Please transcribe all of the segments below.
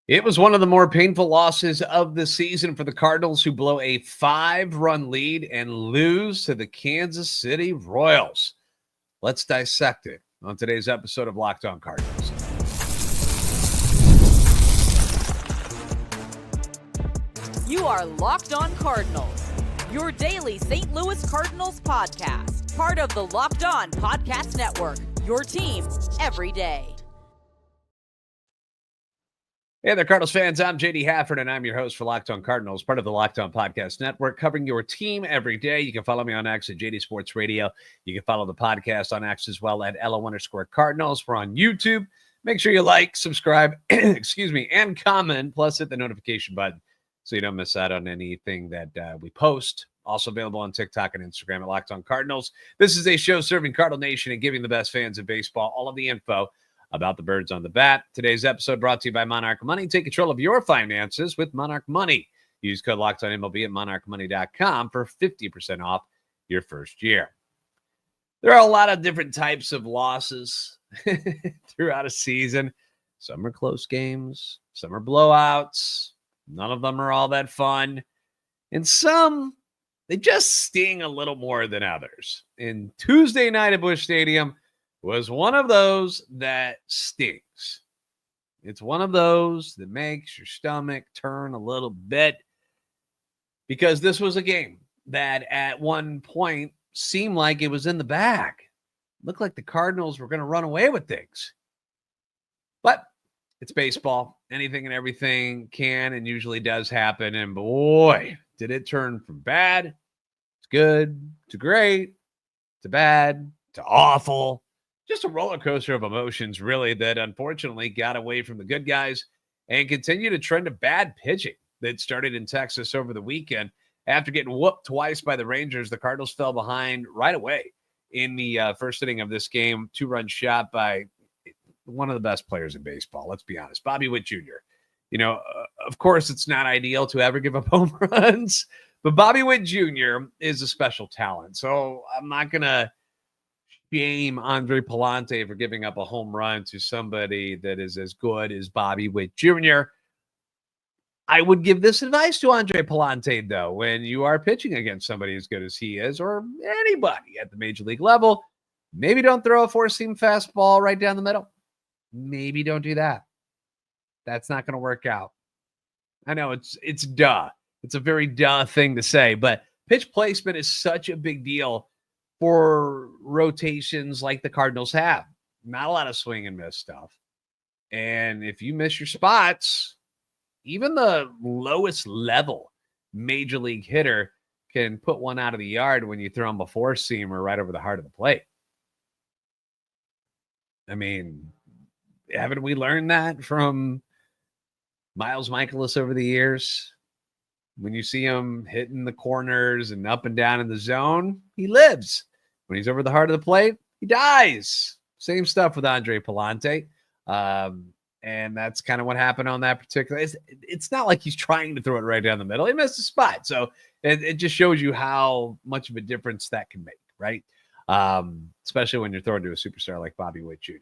It was one of the more painful losses of the season for the Cardinals, who blow a 5-run lead and lose to the Kansas City Royals. Let's dissect it on today's episode of Locked On Cardinals. You are Locked On Cardinals, your daily St. Louis Cardinals podcast, part of the Locked On Podcast Network, your team every day. Hey there, Cardinals fans. I'm JD Hafford, and I'm your host for Locked On Cardinals, part of the Locked On Podcast Network, covering your team every day. You can follow me on X at JD Sports Radio. You can follow the podcast on X as well at LO_Cardinals. We're on YouTube. Make sure you like, subscribe, and comment, plus hit the notification button so you don't miss out on anything that we post. Also available on TikTok and Instagram at Locked On Cardinals. This is a show serving Cardinal Nation and giving the best fans of baseball all of the info about the birds on the bat. Today's episode brought to you by Monarch Money. Take control of your finances with Monarch Money. Use code LOCKEDONMLB at monarchmoney.com for 50% off your first year. There are a lot of different types of losses throughout a season. Some are close games. Some are blowouts. None of them are all that fun. And some, they just sting a little more than others. And Tuesday night at Busch Stadium was one of those that stings. It's one of those that makes your stomach turn a little bit, because this was a game that at one point seemed like it was in the bag. Looked like the Cardinals were going to run away with things. But it's baseball. Anything and everything can and usually does happen. And boy, did it turn from bad to good to great to bad to awful. Just a roller coaster of emotions, really, that unfortunately got away from the good guys and continued a trend of bad pitching that started in Texas over the weekend. After getting whooped twice by the Rangers, the Cardinals fell behind right away in the first inning of this game. 2-run shot by one of the best players in baseball, let's be honest, Bobby Witt Jr. You know, of course, it's not ideal to ever give up home runs, but Bobby Witt Jr. is a special talent. So I'm not going to shame Andre Pallante for giving up a home run to somebody that is as good as Bobby Witt Jr. I would give this advice to Andre Pallante, though, when you are pitching against somebody as good as he is, or anybody at the major league level, maybe don't throw a four-seam fastball right down the middle. Maybe don't do that. That's not going to work out. I know it's duh. It's a very duh thing to say, but pitch placement is such a big deal for rotations like the Cardinals have. Not a lot of swing and miss stuff. And if you miss your spots, even the lowest level major league hitter can put one out of the yard when you throw him a four-seamer right over the heart of the plate. I mean, haven't we learned that from Miles Michaelis over the years? When you see him hitting the corners and up and down in the zone, he lives. When he's over the heart of the plate, he dies. Same stuff with Andre Pallante. And that's kind of what happened on that particular. It's not like he's trying to throw it right down the middle. He missed a spot. So it just shows you how much of a difference that can make, right? Especially when you're throwing to a superstar like Bobby Witt Jr.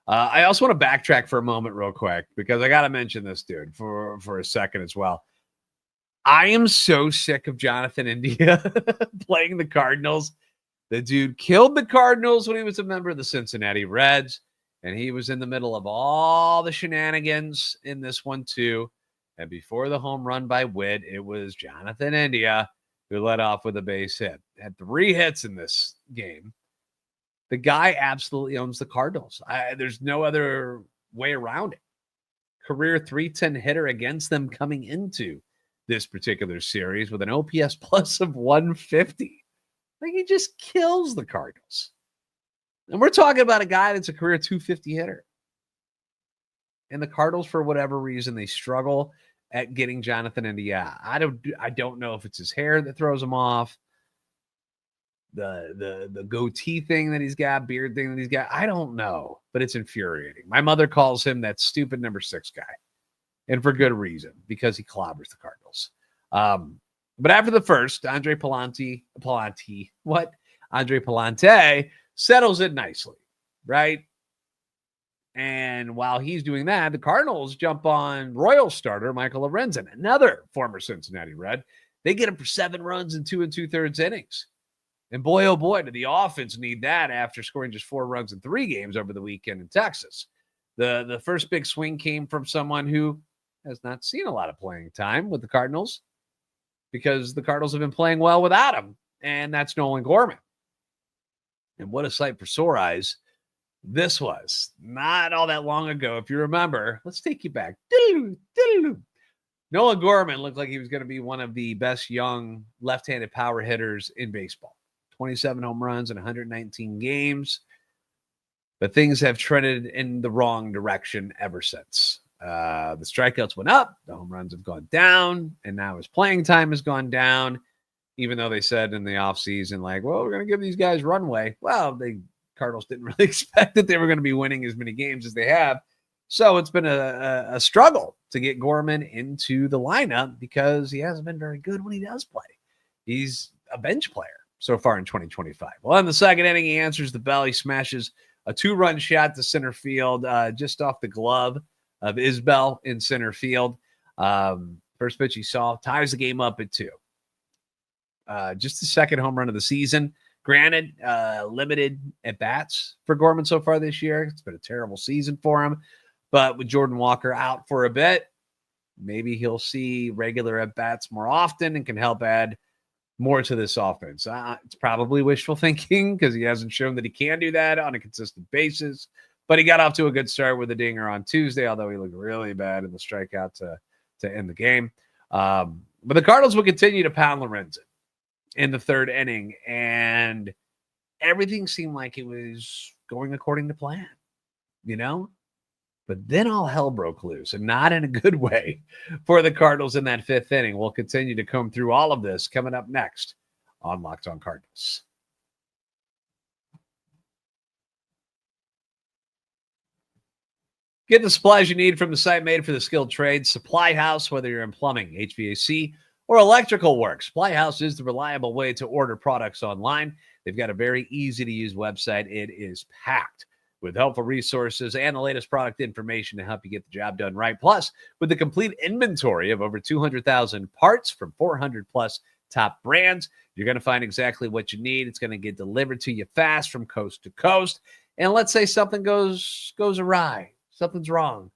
I also want to backtrack for a moment real quick, because I got to mention this dude for a second as well. I am so sick of Jonathan India playing the Cardinals. The dude killed the Cardinals when he was a member of the Cincinnati Reds, and he was in the middle of all the shenanigans in this one too. And before the home run by Witt, it was Jonathan India who led off with a base hit. Had 3 hits in this game. The guy absolutely owns the Cardinals. There's no other way around it. Career .310 hitter against them coming into this particular series with an OPS plus of 150. Like, he just kills the Cardinals. And we're talking about a guy that's a career .250 hitter. And the Cardinals, for whatever reason, they struggle at getting Jonathan India. I don't know if it's his hair that throws him off, the goatee thing that he's got, beard thing that he's got. I don't know, but it's infuriating. My mother calls him that stupid number 6 guy. And for good reason, because he clobbers the Cardinals. But after the first, Andre Pallante settles it nicely, right? And while he's doing that, the Cardinals jump on Royal starter Michael Lorenzen, another former Cincinnati Red. They get him for 7 runs in 2 2/3 innings. And boy, oh boy, did the offense need that after scoring just 4 runs in 3 games over the weekend in Texas. The first big swing came from someone who has not seen a lot of playing time with the Cardinals because the Cardinals have been playing well without him, and that's Nolan Gorman. And what a sight for sore eyes this was. Not all that long ago, if you remember. Let's take you back. Nolan Gorman looked like he was going to be one of the best young left-handed power hitters in baseball. 27 home runs in 119 games. But things have trended in the wrong direction ever since. The strikeouts went up, the home runs have gone down, and now his playing time has gone down, even though they said in the offseason, like, well, we're going to give these guys runway. Well, the Cardinals didn't really expect that they were going to be winning as many games as they have. So it's been a struggle to get Gorman into the lineup because he hasn't been very good when he does play. He's a bench player so far in 2025. Well, in the second inning, he answers the bell. He smashes a 2-run shot to center field just off the glove of Isbell in center field. First pitch he saw, ties the game up at 2. Just the second home run of the season. Granted, limited at-bats for Gorman so far this year. It's been a terrible season for him. But with Jordan Walker out for a bit, maybe he'll see regular at-bats more often and can help add more to this offense. It's probably wishful thinking because he hasn't shown that he can do that on a consistent basis. But he got off to a good start with a dinger on Tuesday, although he looked really bad in the strikeout to end the game. But the Cardinals will continue to pound Lorenzen in the third inning, and everything seemed like it was going according to plan, you know? But then all hell broke loose, and not in a good way for the Cardinals in that 5th inning. We'll continue to comb through all of this coming up next on Locked On Cardinals. Get the supplies you need from the site made for the skilled trades, Supply House. Whether you're in plumbing, HVAC, or electrical work, Supply House is the reliable way to order products online. They've got a very easy-to-use website. It is packed with helpful resources and the latest product information to help you get the job done right. Plus, with the complete inventory of over 200,000 parts from 400-plus top brands, you're going to find exactly what you need. It's going to get delivered to you fast from coast to coast. And let's say something goes awry, something's wrong.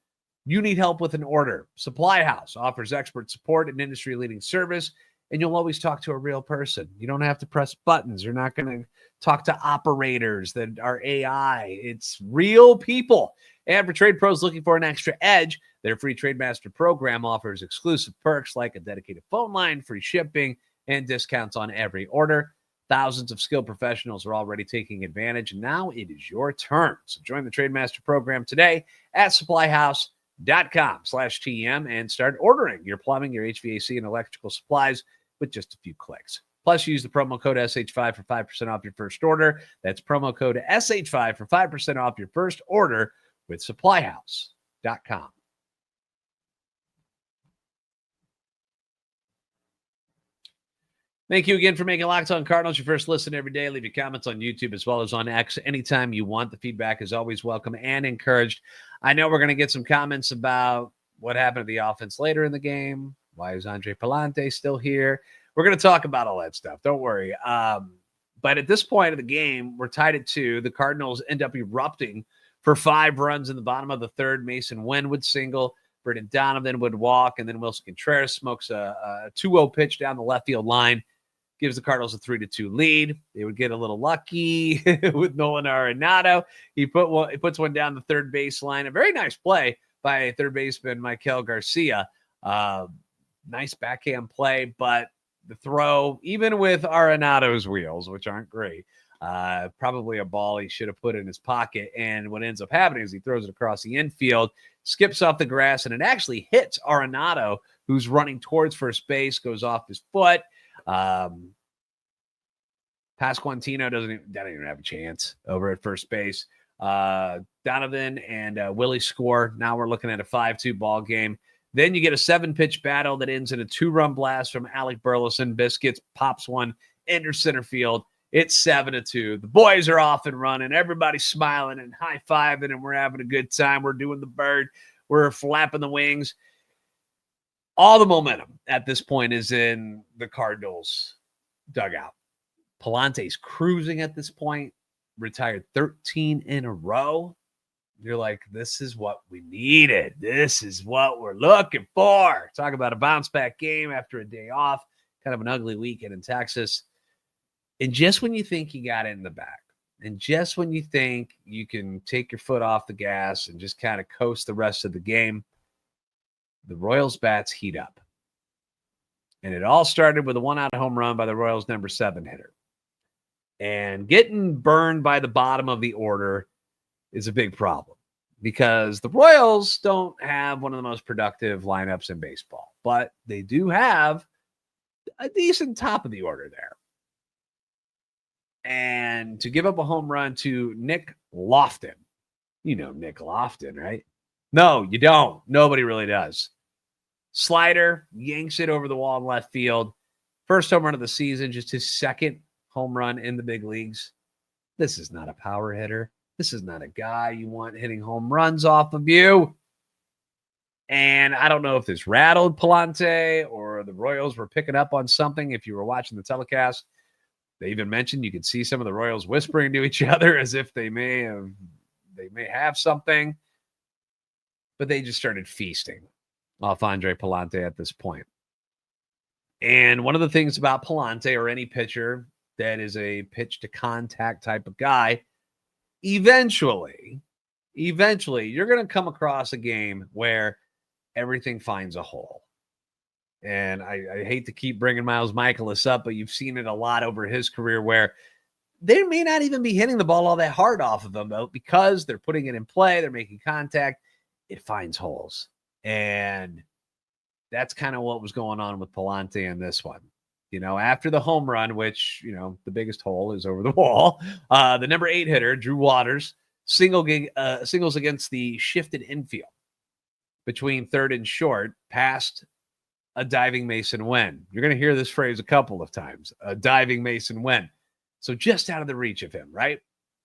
You need help with an order. Supply House offers expert support and industry-leading service, and you'll always talk to a real person. You don't have to press buttons. You're not going to talk to operators that are AI. It's real people. And for trade pros looking for an extra edge, their free Trade Master program offers exclusive perks like a dedicated phone line, free shipping, and discounts on every order. Thousands of skilled professionals are already taking advantage, and now it is your turn. So join the Trade Master program today at supplyhouse.com/TM and start ordering your plumbing, your HVAC, and electrical supplies with just a few clicks. Plus, use the promo code SH5 for 5% off your first order. That's promo code SH5 for 5% off your first order with supplyhouse.com. Thank you again for making Locked On Cardinals your first listen every day. Leave your comments on YouTube as well as on X anytime you want. The feedback is always welcome and encouraged. I know we're going to get some comments about what happened to the offense later in the game. Why is Andre Pallante still here? We're going to talk about all that stuff. Don't worry. But at this point of the game, we're tied at 2. The Cardinals end up erupting for 5 runs in the bottom of the third. Mason Wynn would single. Brendan Donovan would walk. And then Wilson Contreras smokes a 2-0 pitch down the left field line. Gives the Cardinals a 3-2 lead. They would get a little lucky with Nolan Arenado. He puts one down the third baseline. A very nice play by third baseman Michael Garcia. Nice backhand play, but the throw, even with Arenado's wheels, which aren't great, probably a ball he should have put in his pocket. And what ends up happening is he throws it across the infield, skips off the grass, and it actually hits Arenado, who's running towards first base, goes off his foot. Pasquantino doesn't even have a chance over at first base. Donovan and Willie score. Now we're looking at a 5-2 ball game. Then you get a 7-pitch battle that ends in a 2-run blast from Alec Burleson. Biscuits pops one into center field. It's 7-2. The boys are off and running. Everybody's smiling and high-fiving, and we're having a good time. We're doing the bird. We're flapping the wings. All the momentum at this point is in the Cardinals dugout. Pallante's cruising at this point, retired 13 in a row. You're like, this is what we needed. This is what we're looking for. Talk about a bounce-back game after a day off, kind of an ugly weekend in Texas. And just when you think you got it in the bag, and just when you think you can take your foot off the gas and just kind of coast the rest of the game, the Royals bats heat up. And it all started with a one-out home run by the Royals' number 7 hitter. And getting burned by the bottom of the order is a big problem because the Royals don't have one of the most productive lineups in baseball, but they do have a decent top of the order there. And to give up a home run to Nick Lofton, you know Nick Lofton, right? No, you don't. Nobody really does. Slider, yanks it over the wall in left field. First home run of the season, just his second home run in the big leagues. This is not a power hitter. This is not a guy you want hitting home runs off of you. And I don't know if this rattled Pallante or the Royals were picking up on something. If you were watching the telecast, they even mentioned you could see some of the Royals whispering to each other as if they may have something. But they just started feasting off Andre Pallante at this point. And one of the things about Pallante or any pitcher that is a pitch to contact type of guy, eventually you're going to come across a game where everything finds a hole. And I hate to keep bringing Miles Michaelis up, but you've seen it a lot over his career where they may not even be hitting the ball all that hard off of them, but because they're putting it in play, they're making contact, it finds holes. And that's kind of what was going on with Pallante in this one. You know, after the home run, which, you know, the biggest hole is over the wall, the number 8 hitter, Drew Waters, singles against the shifted infield between third and short past a diving Mason Wen. You're going to hear this phrase a couple of times, a diving Mason Wen. So just out of the reach of him, right?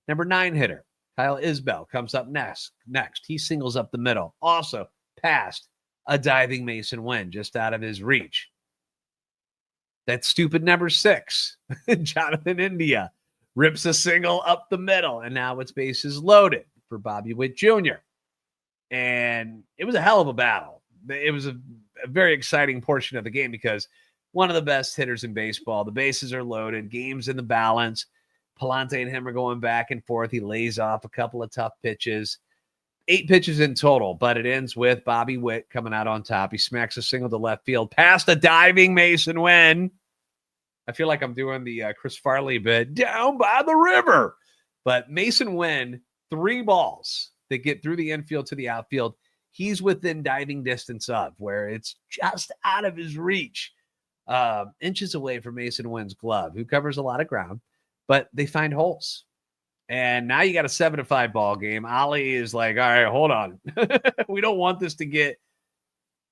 Number 9 hitter, Kyle Isbell, comes up next. He singles up the middle, also past a diving Mason Wen, just out of his reach. That stupid number 6, Jonathan India, rips a single up the middle, and now it's bases loaded for Bobby Witt Jr. And it was a hell of a battle. It was a very exciting portion of the game because one of the best hitters in baseball, the bases are loaded, game's in the balance. Pallante and him are going back and forth. He lays off a couple of tough pitches. 8 pitches in total, but it ends with Bobby Witt coming out on top. He smacks a single to left field past a diving Mason Wen. I feel like I'm doing the Chris Farley bit, down by the river. But Mason Wen, 3 balls that get through the infield to the outfield. He's within diving distance of where it's just out of his reach. Inches away from Mason Wen's glove, who covers a lot of ground, but they find holes. And now you got a 7-5 ball game. Ali is like, all right, hold on. We don't want this to get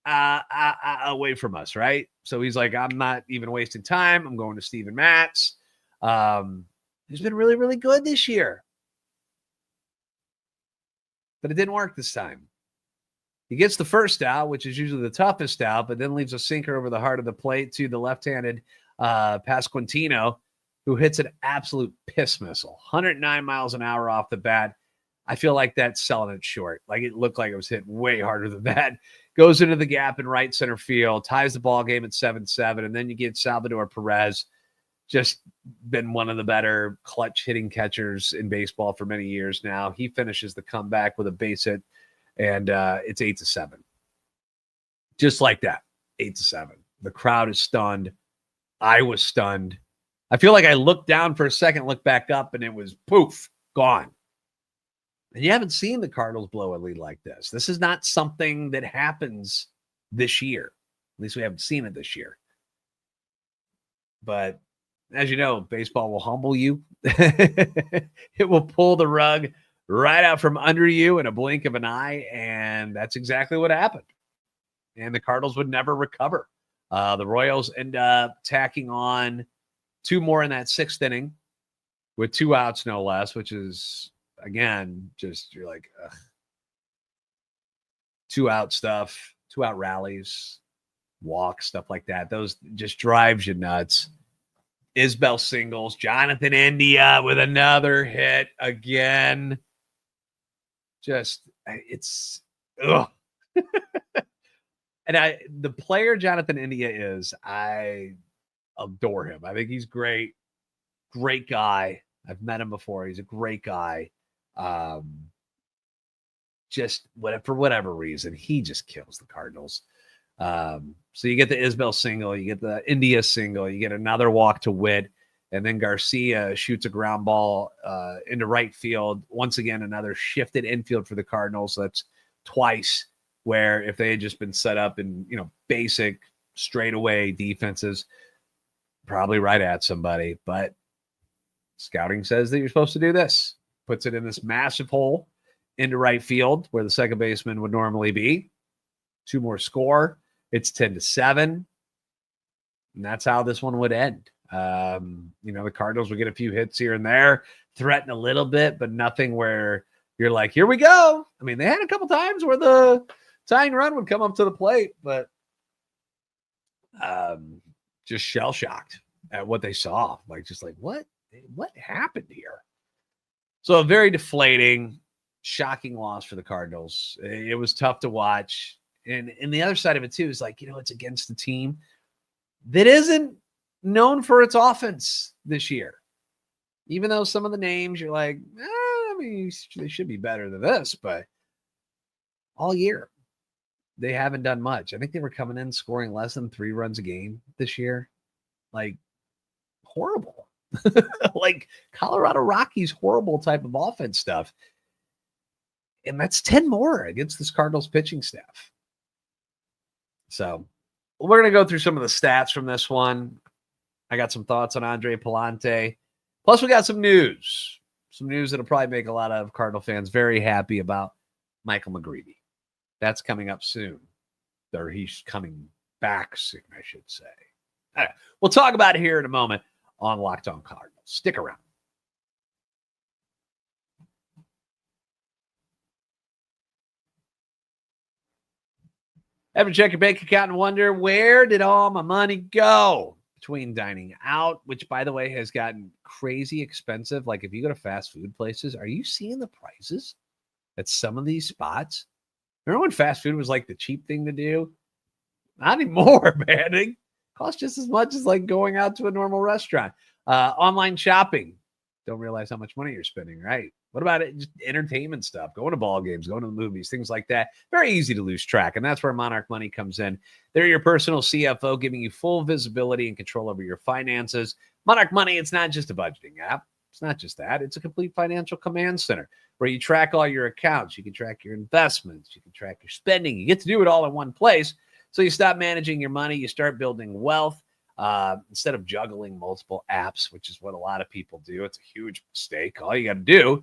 away from us, right? So he's like, I'm not even wasting time. I'm going to Steven Matz. He's been really, really good this year. But it didn't work this time. He gets the first out, which is usually the toughest out, but then leaves a sinker over the heart of the plate to the left-handed Pasquantino, who hits an absolute piss missile. 109 miles an hour off the bat. I feel like that's selling it short. Like it looked like it was hit way harder than that. Goes into the gap in right center field, ties the ball game at 7-7, and then you get Salvador Perez, just been one of the better clutch hitting catchers in baseball for many years now. He finishes the comeback with a base hit, and it's 8-7. Just like that, 8-7. The crowd is stunned. I was stunned. I feel like I looked down for a second, looked back up, and it was poof, gone. And you haven't seen the Cardinals blow a lead like this. This is not something that happens this year. At least we haven't seen it this year. But as you know, baseball will humble you. It will pull the rug right out from under you in a blink of an eye, and that's exactly what happened. And the Cardinals would never recover. The Royals end up tacking on 2 more in that 6th inning. with 2 outs, no less, which is, again, just you're like, ugh. 2-out stuff, 2-out rallies, walks, stuff like that. Those just drives you nuts. Isbell singles, Jonathan India with another hit again. Just, it's, ugh. And the player Jonathan India is, I adore him. I think he's great. Great guy. I've met him before. He's a great guy. Just for whatever reason, he just kills the Cardinals. So you get the Isbell single, you get the India single, you get another walk to Witt, and then Garcia shoots a ground ball into right field. Once again, another shifted infield for the Cardinals. So that's twice, where if they had just been set up in, basic straightaway defenses, probably right at somebody. But scouting says that you're supposed to do this. Puts it in this massive hole into right field where the second baseman would normally be. 2 more score. It's 10-7. And that's how this one would end. The Cardinals would get a few hits here and there, threaten a little bit, but nothing where you're like, here we go. I mean, they had a couple times where the tying run would come up to the plate, but just shell-shocked at what they saw. What happened here? So a very deflating, shocking loss for the Cardinals. It was tough to watch. And the other side of it, too, is it's against the team that isn't known for its offense this year. Even though some of the names you're like, they should be better than this. But all year, they haven't done much. I think they were coming in scoring less than 3 runs a game this year. Horrible. Colorado Rockies, horrible type of offense stuff. And that's 10 more against this Cardinals pitching staff. So we're going to go through some of the stats from this one. I got some thoughts on Andre Pallante. Plus, we got some news. Some news that'll probably make a lot of Cardinal fans very happy about Michael McGreevy. That's coming up soon. Or he's coming back soon, I should say. All right. We'll talk about it here in a moment on Locked On Cardinals. Stick around. Ever check your bank account and wonder, where did all my money go? Between dining out, which, by the way, has gotten crazy expensive. If you go to fast food places, are you seeing the prices at some of these spots? Remember when fast food was the cheap thing to do? Not anymore, man. It costs just as much as going out to a normal restaurant. Online shopping. Don't realize how much money you're spending, right? What about it? Just entertainment stuff, going to ball games, going to the movies, things like that. Very easy to lose track. And that's where Monarch Money comes in. They're your personal CFO, giving you full visibility and control over your finances. Monarch Money, it's not just a budgeting app. It's not just that. It's a complete financial command center where you track all your accounts. You can track your investments. You can track your spending. You get to do it all in one place. So you stop managing your money. You start building wealth. Instead of juggling multiple apps, which is what a lot of people do. It's a huge mistake. All you got to do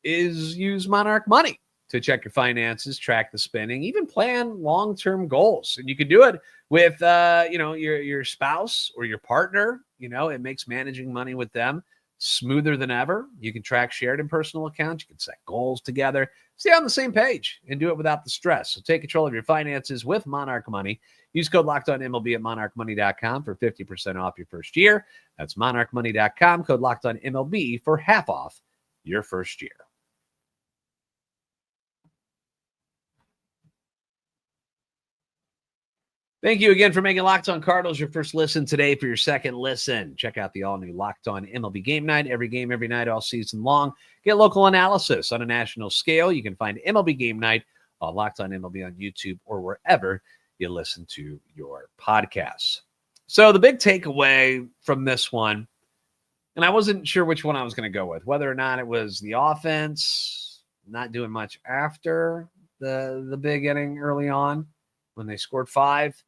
is use Monarch Money to check your finances, track the spending, even plan long-term goals. And you can do it with, your spouse or your partner. It makes managing money with them smoother than ever. You can track shared and personal accounts. You can set goals together, stay on the same page, and do it without the stress. So take control of your finances with Monarch Money. Use code LOCKEDONMLB at monarchmoney.com for 50% off your first year. That's monarchmoney.com, code LOCKEDONMLB for half off your first year. Thank you again for making Locked On Cardinals your first listen today. For your second listen, check out the all-new Locked On MLB Game Night. Every game, every night, all season long. Get local analysis on a national scale. You can find MLB Game Night on Locked On MLB on YouTube or wherever you listen to your podcasts. So the big takeaway from this one, and I wasn't sure which one I was going to go with, whether or not it was the offense not doing much after the big inning early on when they scored 5.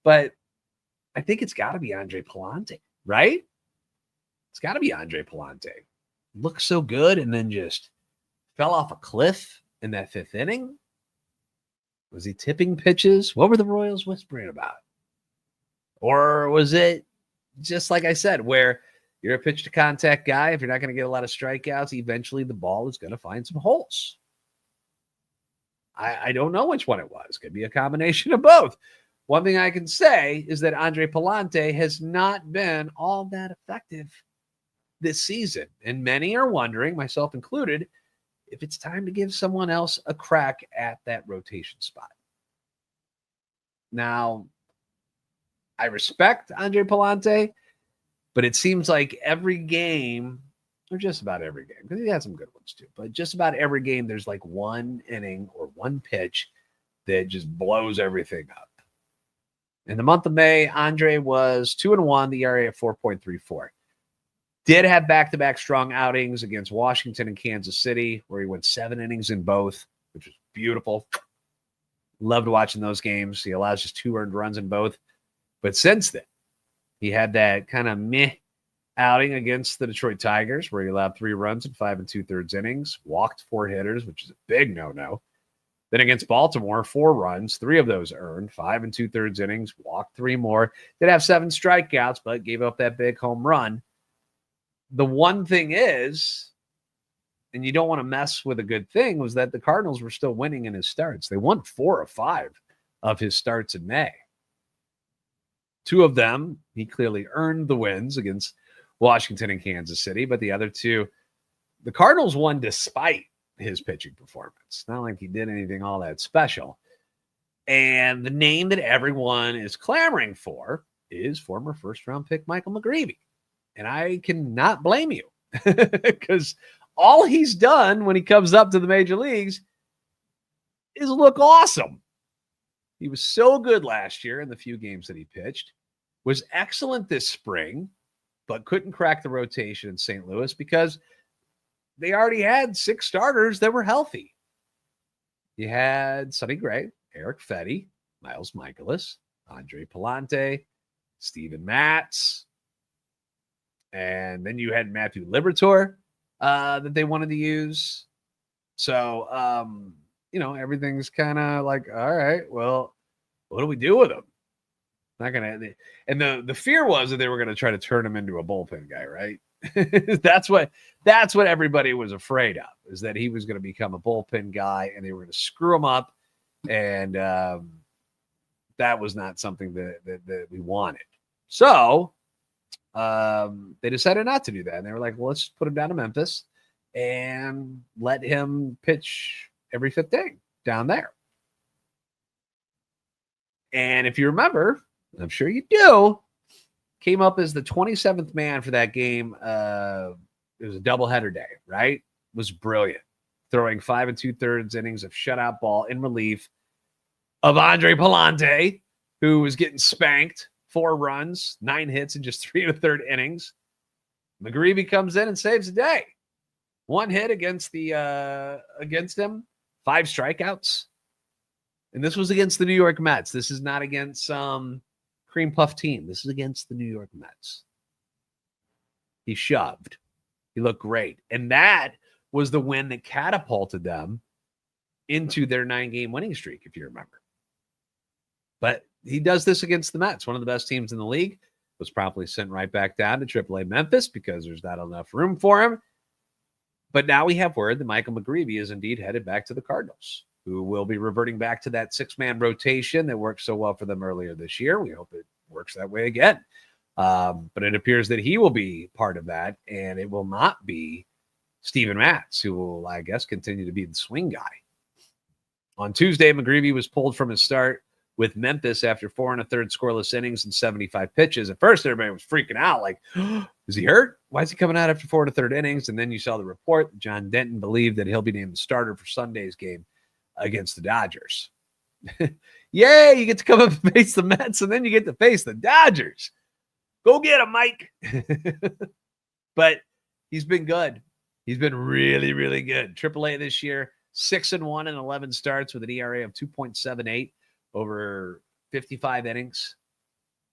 But I think it's got to be Andre Pallante, right? It's got to be Andre Pallante. Looks so good and then just fell off a cliff in that 5th inning. Was he tipping pitches? What were the Royals whispering about? Or was it just like I said, where You're a pitch to contact guy. If you're not going to get a lot of strikeouts, eventually the ball is going to find some holes. I don't know which one it was. Could be a combination of both. One thing I can say is that Andre Pallante has not been all that effective this season. And many are wondering, myself included, if it's time to give someone else a crack at that rotation spot. Now, I respect Andre Pallante, but it seems like every game, or just about every game, because he had some good ones too, but just about every game, there's like one inning or one pitch that just blows everything up. In the month of May, Andre was 2-1, the ERA of 4.34. Did have back-to-back strong outings against Washington and Kansas City, where he went 7 innings in both, which was beautiful. Loved watching those games. He allows just 2 earned runs in both. But since then, he had that kind of meh outing against the Detroit Tigers, where he allowed 3 runs in 5 2/3 innings, walked 4 hitters, which is a big no-no. Then against Baltimore, 4 runs, 3 of those earned, 5 2/3 innings, walked 3 more. Did have 7 strikeouts, but gave up that big home run. The one thing is, and you don't want to mess with a good thing, was that the Cardinals were still winning in his starts. They won 4 of 5 of his starts in May. 2 of them, he clearly earned the wins against Washington and Kansas City, but the other 2, the Cardinals won despite his pitching performance. Not like he did anything all that special. And the name that everyone is clamoring for is former first-round pick Michael McGreevy. And I cannot blame you, because all he's done when he comes up to the major leagues is look awesome. He was so good last year in the few games that he pitched, was excellent this spring, but couldn't crack the rotation in St. Louis because they already had 6 starters that were healthy. You had Sonny Gray, Eric Fetty, Miles Michaelis, Andre Pallante, Steven Matz, and then you had Matthew Liberatore that they wanted to use. So, everything's kind of like, all right, well, what do we do with him? Not gonna. And the fear was that they were going to try to turn him into a bullpen guy, right? That's what everybody was afraid of, is that he was going to become a bullpen guy and they were going to screw him up, and that was not something that we wanted. So they decided not to do that, and they were like, well, let's put him down to Memphis and let him pitch every 5th inning down there. And if you remember, I'm sure you do, came up as the 27th man for that game. It was a doubleheader day, right? It was brilliant. Throwing 5 2/3 innings of shutout ball in relief of Andre Pallante, who was getting spanked. 4 runs, 9 hits in just 3 1/3 innings. McGreevy comes in and saves the day. 1 hit against him, 5 strikeouts. And this was against the New York Mets. This is not against some cream puff team. This is against the New York Mets. He shoved. He looked great. And that was the win that catapulted them into their 9-game winning streak, if you remember. But he does this against the Mets, one of the best teams in the league. Was promptly sent right back down to AAA Memphis because there's not enough room for him. But now we have word that Michael McGreevy is indeed headed back to the Cardinals, who will be reverting back to that 6-man rotation that worked so well for them earlier this year. We hope it works that way again. But it appears that he will be part of that, and it will not be Steven Matz, who will, I guess, continue to be the swing guy. On Tuesday, McGreevy was pulled from his start with Memphis after 4 1/3 scoreless innings and 75 pitches. At first, everybody was freaking out, like, is he hurt? Why is he coming out after 4 1/3 innings? And then you saw the report that John Denton believed that he'll be named the starter for Sunday's game against the Dodgers. Yay, you get to come up and face the Mets, and then you get to face the Dodgers. Go get him, Mike. But he's been good. He's been really, really good. AAA this year, 6-1 in 11 starts with an ERA of 2.78 over 55 innings.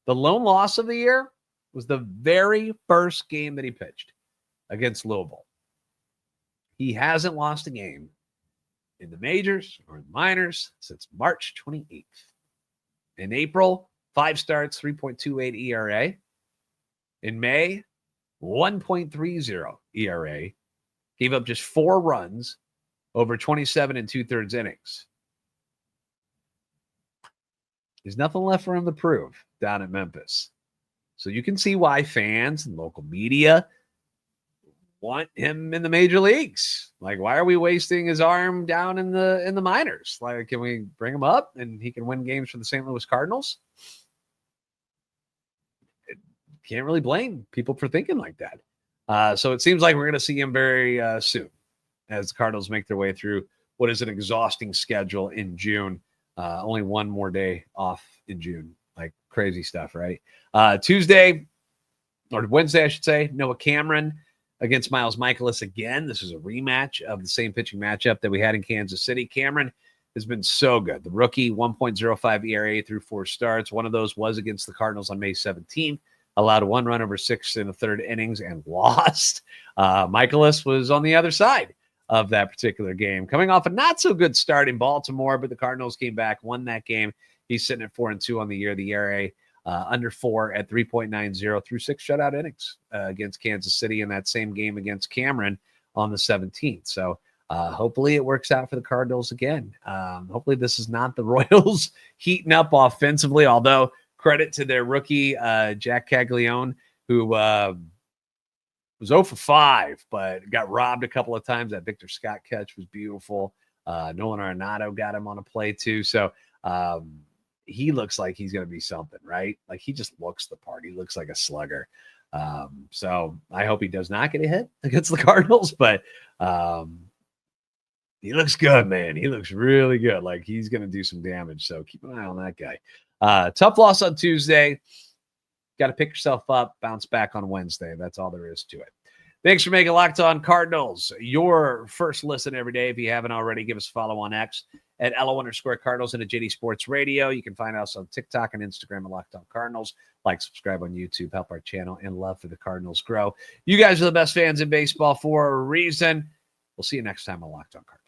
The lone loss of the year was the very first game that he pitched against Louisville. He hasn't lost a game in the majors or the minors since March 28th. In April, 5 starts, 3.28 ERA. In May, 1.30 ERA, gave up just 4 runs over 27 and 2/3 innings. There's nothing left for him to prove down at Memphis. So you can see why fans and local media want him in the major leagues. Like, why are we wasting his arm down in the minors? Like, can we bring him up and he can win games for the St. Louis Cardinals? Can't really blame people for thinking like that. So it seems like we're going to see him very soon as the Cardinals make their way through what is an exhausting schedule in June. Only one more day off in June. Like, crazy stuff, right? Tuesday, or Wednesday, I should say, Noah Cameron against Miles Michaelis again. This is a rematch of the same pitching matchup that we had in Kansas City. Cameron has been so good. The rookie, 1.05 ERA through 4 starts. One of those was against the Cardinals on May 17th. Allowed 1 run over 6 1/3 innings and lost. Michaelis was on the other side of that particular game, coming off a not so good start in Baltimore, but the Cardinals came back, won that game. He's sitting at 4-2 on the year. The ERA under 4 at 3.90 through 6 shutout innings against Kansas City in that same game against Cameron on the 17th. So hopefully it works out for the Cardinals again. Hopefully this is not the Royals heating up offensively, although credit to their rookie, Jack Caglione, who was 0 for 5, but got robbed a couple of times. That Victor Scott catch was beautiful. Nolan Arenado got him on a play too. So he looks like he's going to be something, right? Like, he just looks the part. He looks like a slugger. So I hope he does not get a hit against the Cardinals, but he looks good, man. He looks really good. Like, he's going to do some damage. So keep an eye on that guy. Tough loss on Tuesday. Got to pick yourself up, bounce back on Wednesday. That's all there is to it. Thanks for making Locked On Cardinals your first listen every day. If you haven't already, give us a follow on X at @LO_Cardinals and at JD Sports Radio. You can find us on TikTok and Instagram at Locked On Cardinals. Like, subscribe on YouTube, help our channel and love for the Cardinals grow. You guys are the best fans in baseball for a reason. We'll see you next time on Locked On Cardinals.